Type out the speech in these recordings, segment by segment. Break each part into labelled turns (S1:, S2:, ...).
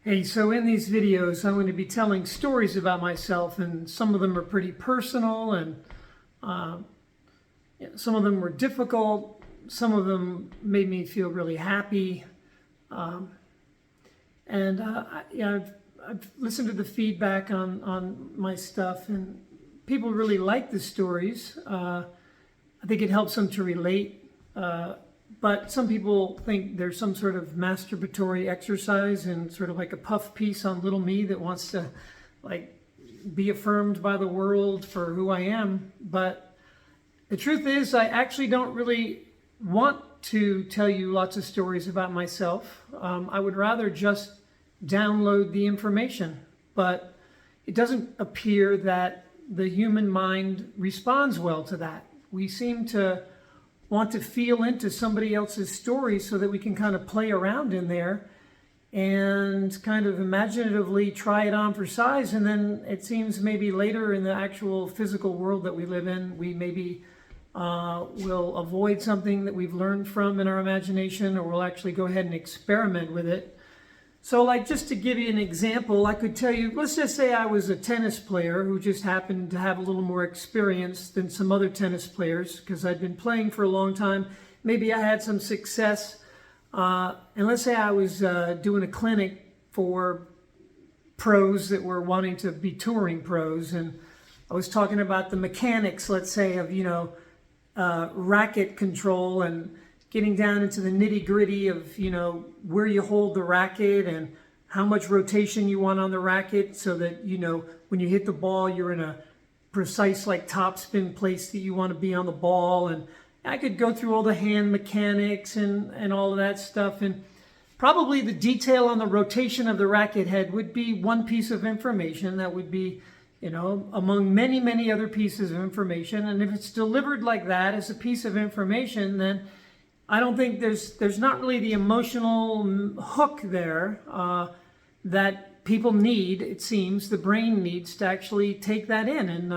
S1: Hey, so in these videos, I'm going to be telling stories about myself, and some of them are pretty personal, and some of them were difficult. Some of them made me feel really happy. I've listened to the feedback on my stuff, and people really like the stories. I think it helps them to relate. But some people think there's some sort of masturbatory exercise and sort of like a puff piece on little me that wants to like be affirmed by the world for who I am. But the truth is, I actually don't really want to tell you lots of stories about myself. I would rather just download the information. But it doesn't appear that the human mind responds well to that. We seem to want to feel into somebody else's story so that we can kind of play around in there and kind of imaginatively try it on for size. And then it seems maybe later in the actual physical world that we live in, we maybe will avoid something that we've learned from in our imagination, or we'll actually go ahead and experiment with it. So like, just to give you an example, I could tell you, let's just say I was a tennis player who just happened to have a little more experience than some other tennis players because I'd been playing for a long time. Maybe I had some success. And let's say I was doing a clinic for pros that were wanting to be touring pros. And I was talking about the mechanics, let's say, of, racket control and getting down into the nitty gritty of, where you hold the racket and how much rotation you want on the racket so that, when you hit the ball, you're in a precise like topspin place that you want to be on the ball. And I could go through all the hand mechanics and all of that stuff. And probably the detail on the rotation of the racket head would be one piece of information that would be, among many, many other pieces of information. And if it's delivered like that as a piece of information, then I don't think there's not really the emotional hook there that people need. It seems the brain needs to actually take that in and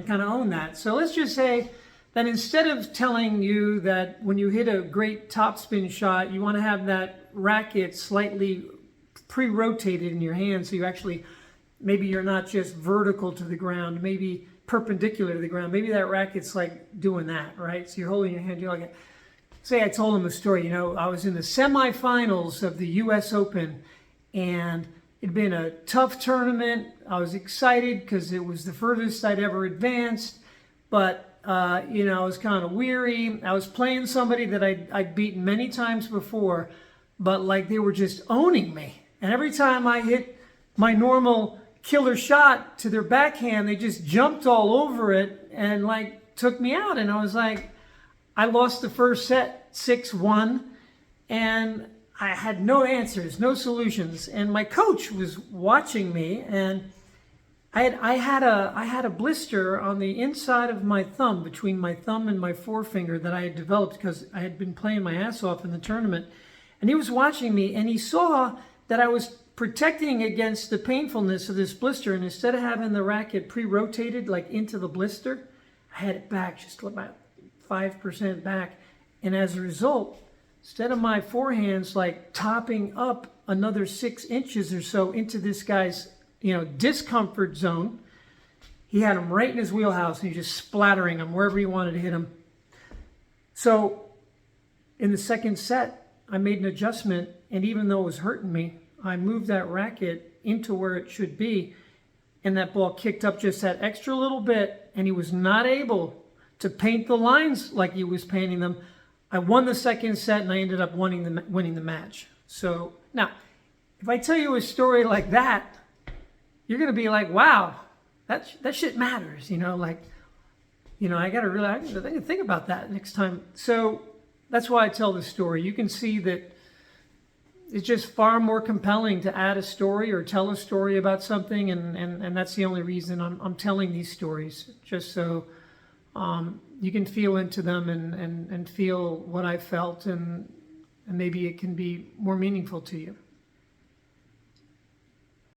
S1: kind of own that. So let's just say that instead of telling you that when you hit a great topspin shot, you want to have that racket slightly pre-rotated in your hand, so you actually, maybe you're not just vertical to the ground, maybe perpendicular to the ground. Maybe that racket's like doing that, right? So you're holding your hand, you're like, say I told him a story, I was in the semifinals of the US Open, and it'd been a tough tournament. I was excited because it was the furthest I'd ever advanced, but I was kind of weary. I was playing somebody that I'd beaten many times before, but like they were just owning me. And every time I hit my normal killer shot to their backhand, they just jumped all over it and like took me out. And I was like, I lost the first set 6-1, and I had no answers, no solutions. And my coach was watching me, and I had a blister on the inside of my thumb, between my thumb and my forefinger, that I had developed because I had been playing my ass off in the tournament. And he was watching me, and he saw that I was protecting against the painfulness of this blister. And instead of having the racket pre-rotated like into the blister, I had it back just about 5% back. And as a result, instead of my forehands like topping up another 6 inches or so into this guy's, discomfort zone, he had him right in his wheelhouse, and he just splattering him wherever he wanted to hit him. So in the second set, I made an adjustment, and even though it was hurting me, I moved that racket into where it should be, and that ball kicked up just that extra little bit, and he was not able to paint the lines like he was painting them. I won the second set, and I ended up winning the match. So now, if I tell you a story like that, you're going to be like, wow, that shit matters. I got to really, I can think about that next time. So that's why I tell this story. You can see that it's just far more compelling to add a story or tell a story about something. And that's the only reason I'm telling these stories, just so you can feel into them and feel what I felt, and maybe it can be more meaningful to you.